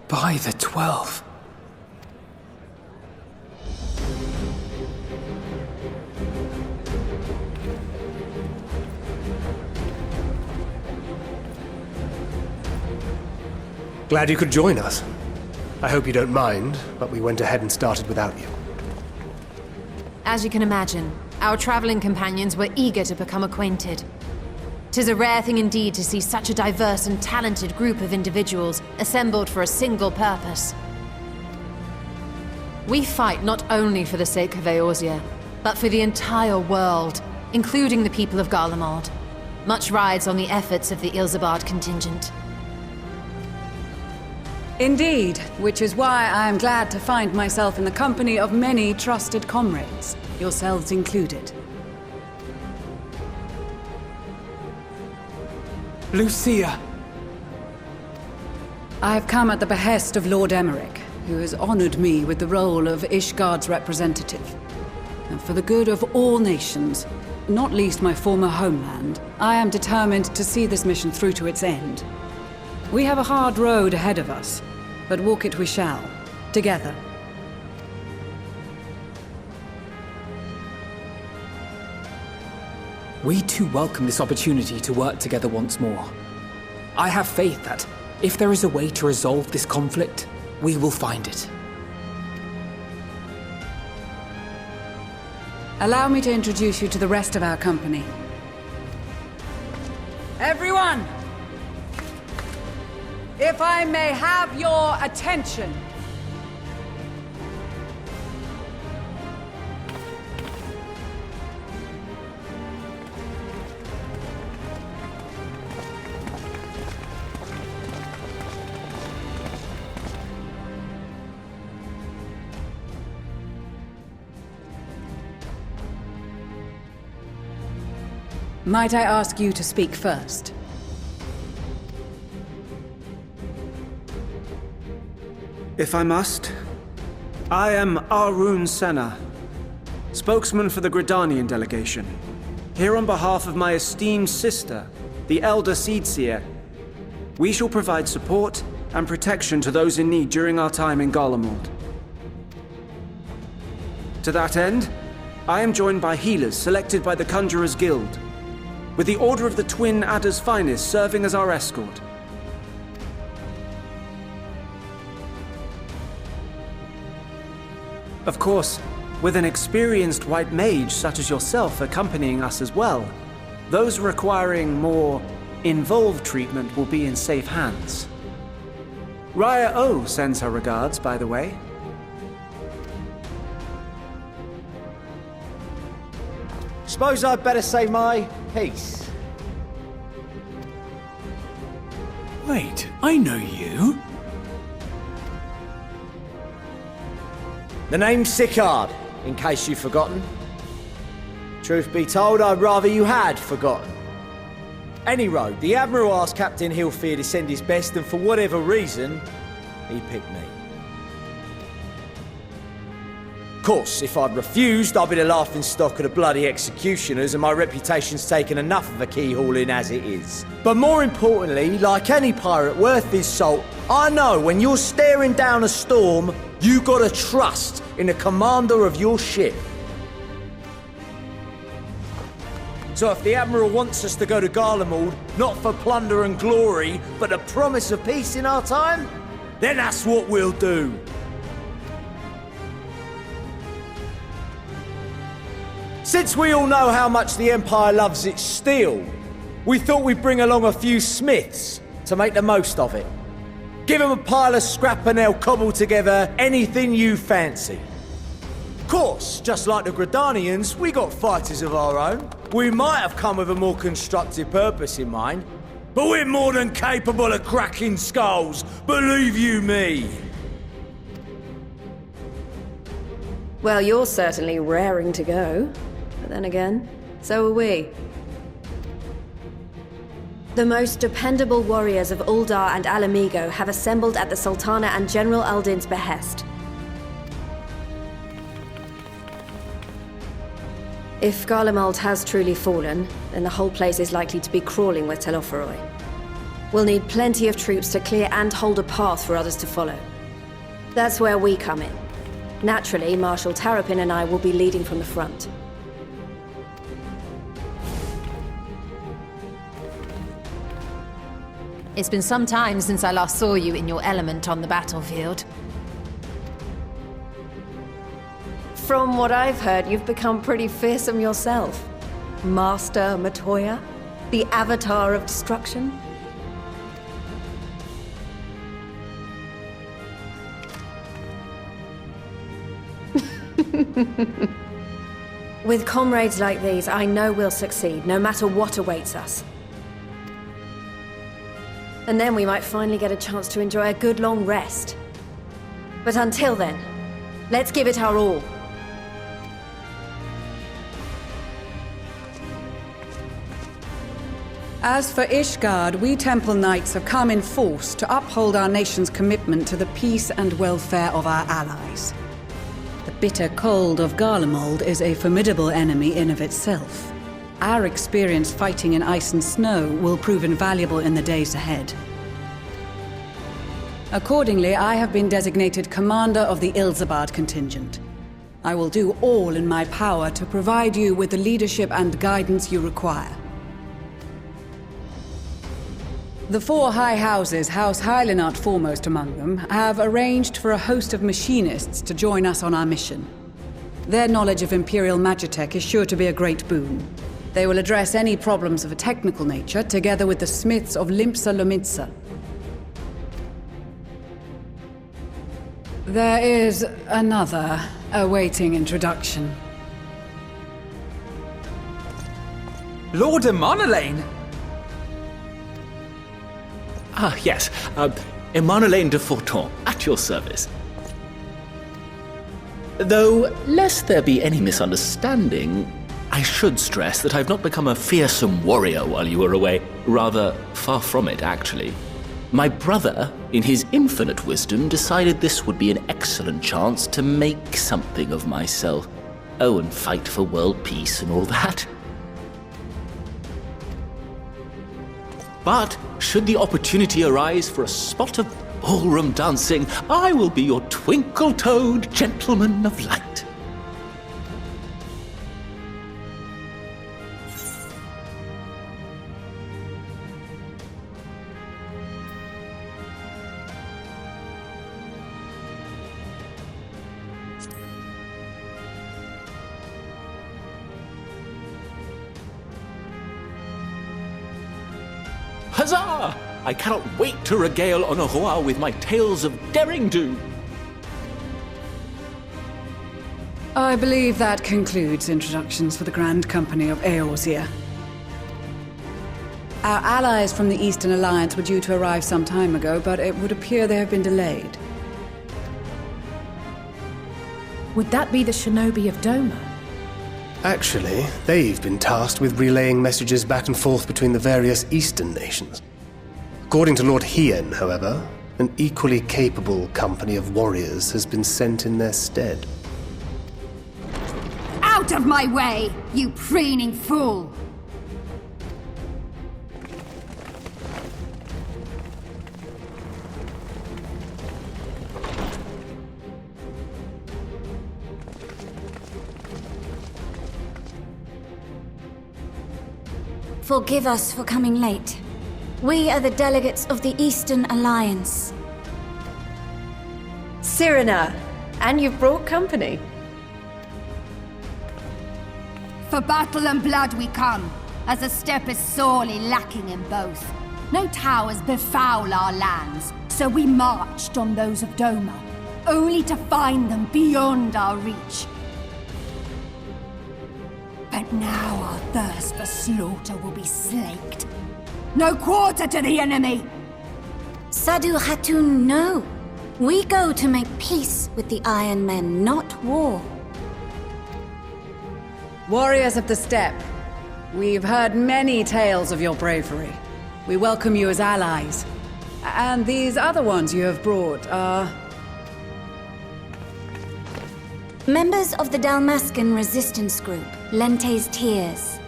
By the 12. Glad you could join us. I hope you don't mind, but we went ahead and started without you. As you can imagine, our traveling companions were eager to become acquainted. 'Tis a rare thing indeed to see such a diverse and talented group of individuals assembled for a single purpose. We fight not only for the sake of Eorzea, but for the entire world, including the people of Garlemald. Much rides on the efforts of the Ilsabard contingent. Indeed, which is why I am glad to find myself in the company of many trusted comrades, yourselves included. Lucia! I have come at the behest of Lord Emmerich, who has honored me with the role of Ishgard's representative. And for the good of all nations, not least my former homeland, I am determined to see this mission through to its end. We have a hard road ahead of us, but walk it we shall, together. We too welcome this opportunity to work together once more. I have faith that, if there is a way to resolve this conflict, we will find it. Allow me to introduce you to the rest of our company. Everyone! If I may have your attention. Might I ask you to speak first? If I must, I am Arun Senna, spokesman for the Gridanian delegation, here on behalf of my esteemed sister, the Elder Seedseer. We shall provide support and protection to those in need during our time in Garlemald. To that end, I am joined by healers selected by the Conjurers Guild, with the Order of the Twin Adder's Finest serving as our escort. Of course, with an experienced white mage such as yourself accompanying us as well, those requiring more involved treatment will be in safe hands. Raya O sends her regards, by the way. Suppose I'd better say my piece. Wait, I know you. The name's Sicard, in case you've forgotten. Truth be told, I'd rather you had forgotten. Any road, the Admiral asked Captain Hilfear to send his best, and for whatever reason, he picked me. Of course, if I'd refused, I'd be the laughingstock of the bloody executioners, and my reputation's taken enough of a keyhauling as it is. But more importantly, like any pirate worth his salt, I know when you're staring down a storm, you gotta trust in the commander of your ship. So if the Admiral wants us to go to Garlemald, not for plunder and glory, but the promise of peace in our time, then that's what we'll do. Since we all know how much the Empire loves its steel, we thought we'd bring along a few smiths to make the most of it. Give them a pile of scrap and they'll cobble together anything you fancy. Of course, just like the Gridanians, we got fighters of our own. We might have come with a more constructive purpose in mind, but we're more than capable of cracking skulls, believe you me. Well, you're certainly raring to go. But then again, so are we. The most dependable warriors of Uldar and Alamigo have assembled at the Sultana and General Aldin's behest. If Garlemald has truly fallen, then the whole place is likely to be crawling with Telophoroi. We'll need plenty of troops to clear and hold a path for others to follow. That's where we come in. Naturally, Marshal Terrapin and I will be leading from the front. It's been some time since I last saw you in your element on the battlefield. From what I've heard, you've become pretty fearsome yourself. Master Matoya? The Avatar of Destruction? With comrades like these, I know we'll succeed, no matter what awaits us. And then we might finally get a chance to enjoy a good long rest. But until then, let's give it our all. As for Ishgard, we Temple Knights have come in force to uphold our nation's commitment to the peace and welfare of our allies. The bitter cold of Garlemald is a formidable enemy in of itself. Our experience fighting in ice and snow will prove invaluable in the days ahead. Accordingly, I have been designated commander of the Ilzabard contingent. I will do all in my power to provide you with the leadership and guidance you require. The four high houses, House Hylinart foremost among them, have arranged for a host of machinists to join us on our mission. Their knowledge of Imperial Magitech is sure to be a great boon. They will address any problems of a technical nature, together with the smiths of Limpsa Lomitsa. There is another awaiting introduction. Lord Emanolain! Ah, yes. Emanolain de Forton, at your service. Though, lest there be any misunderstanding, I should stress that I've not become a fearsome warrior while you were away. Rather, far from it, actually. My brother, in his infinite wisdom, decided this would be an excellent chance to make something of myself. Oh, and fight for world peace and all that. But, should the opportunity arise for a spot of ballroom dancing, I will be your twinkle-toed gentleman of light. Huzzah! I cannot wait to regale Honoroa with my tales of derring-do. I believe that concludes introductions for the Grand Company of Eorzea. Our allies from the Eastern Alliance were due to arrive some time ago, but it would appear they have been delayed. Would that be the shinobi of Doma? Actually, they've been tasked with relaying messages back and forth between the various Eastern nations. According to Lord Hien, however, an equally capable company of warriors has been sent in their stead. Out of my way, you preening fool! Forgive us for coming late. We are the delegates of the Eastern Alliance. Cyrena, and you've brought company. For battle and blood we come, as a step is sorely lacking in both. No towers befoul our lands, so we marched on those of Doma, only to find them beyond our reach. But now our thirst for slaughter will be slaked. No quarter to the enemy! Sadu Hatun, no. We go to make peace with the Iron Men, not war. Warriors of the Steppe, we've heard many tales of your bravery. We welcome you as allies. And these other ones you have brought are... Members of the Dalmascan resistance group, Lente's Tears.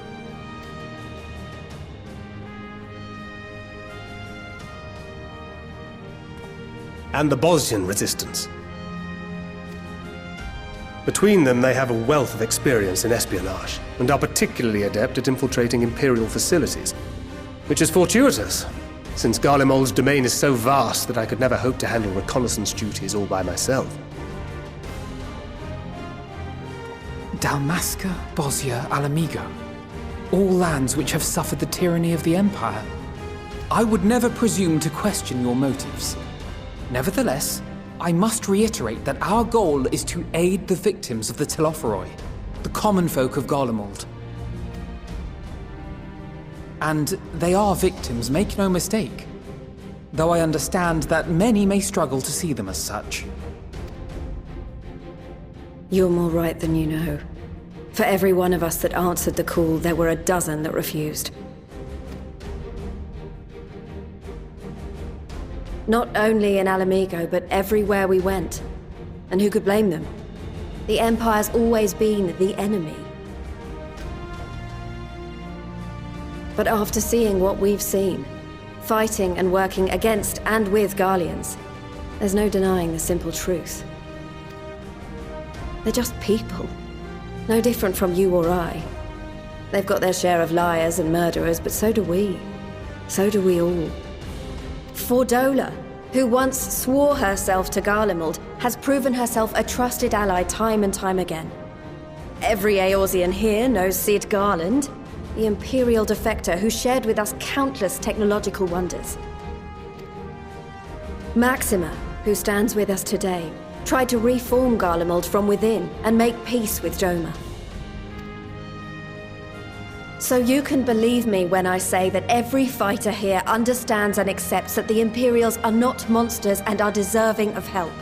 and the Bosnian resistance. Between them, they have a wealth of experience in espionage, and are particularly adept at infiltrating Imperial facilities, which is fortuitous, since Garlemald's domain is so vast that I could never hope to handle reconnaissance duties all by myself. Dalmasca, Bosnia, Alamigo. All lands which have suffered the tyranny of the Empire. I would never presume to question your motives. Nevertheless, I must reiterate that our goal is to aid the victims of the Telophoroi, the common folk of Garlemald. And they are victims, make no mistake. Though I understand that many may struggle to see them as such. You're more right than you know. For every one of us that answered the call, there were a dozen that refused. Not only in Alamigo, but everywhere we went. And who could blame them? The Empire's always been the enemy. But after seeing what we've seen, fighting and working against and with Garleans, there's no denying the simple truth. They're just people. No different from you or I. They've got their share of liars and murderers, but so do we. So do we all. Fordola, who once swore herself to Garlemald, has proven herself a trusted ally time and time again. Every Eorzean here knows Cid Garland, the Imperial defector who shared with us countless technological wonders. Maxima, who stands with us today, tried to reform Garlemald from within and make peace with Doma. So you can believe me when I say that every fighter here understands and accepts that the Imperials are not monsters and are deserving of help.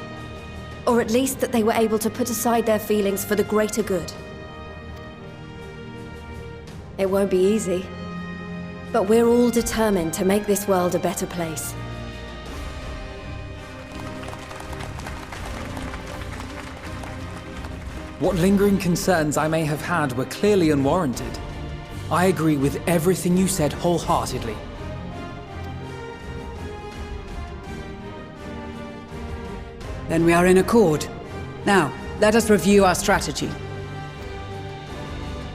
Or at least that they were able to put aside their feelings for the greater good. It won't be easy, but we're all determined to make this world a better place. What lingering concerns I may have had were clearly unwarranted. I agree with everything you said wholeheartedly. Then we are in accord. Now, let us review our strategy.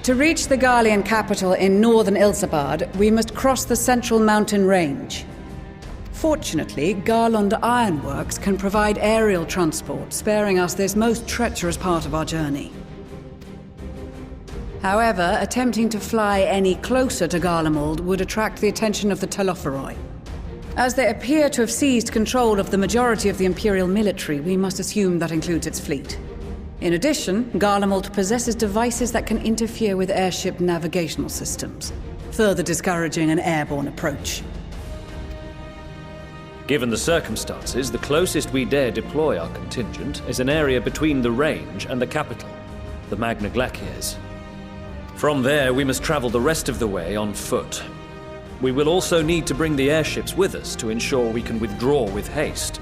To reach the Garlean capital in northern Ilsabard, we must cross the central mountain range. Fortunately, Garlond Ironworks can provide aerial transport, sparing us this most treacherous part of our journey. However, attempting to fly any closer to Garlemald would attract the attention of the Telophoroi. As they appear to have seized control of the majority of the Imperial military, we must assume that includes its fleet. In addition, Garlemald possesses devices that can interfere with airship navigational systems, further discouraging an airborne approach. Given the circumstances, the closest we dare deploy our contingent is an area between the range and the capital, the Magna Glaciers. From there, we must travel the rest of the way on foot. We will also need to bring the airships with us to ensure we can withdraw with haste.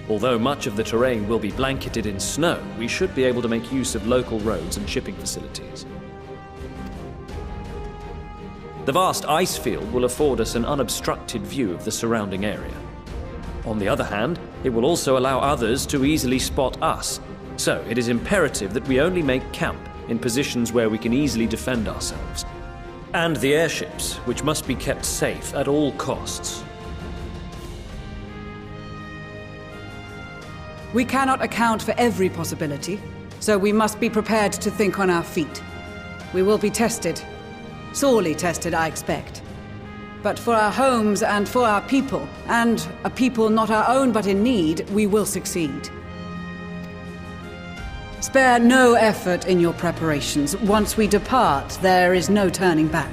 Although much of the terrain will be blanketed in snow, we should be able to make use of local roads and shipping facilities. The vast ice field will afford us an unobstructed view of the surrounding area. On the other hand, it will also allow others to easily spot us, so it is imperative that we only make camp in positions where we can easily defend ourselves. And the airships, which must be kept safe at all costs. We cannot account for every possibility, so we must be prepared to think on our feet. We will be tested. Sorely tested, I expect. But for our homes and for our people, and a people not our own but in need, we will succeed. Spare no effort in your preparations. Once we depart, there is no turning back.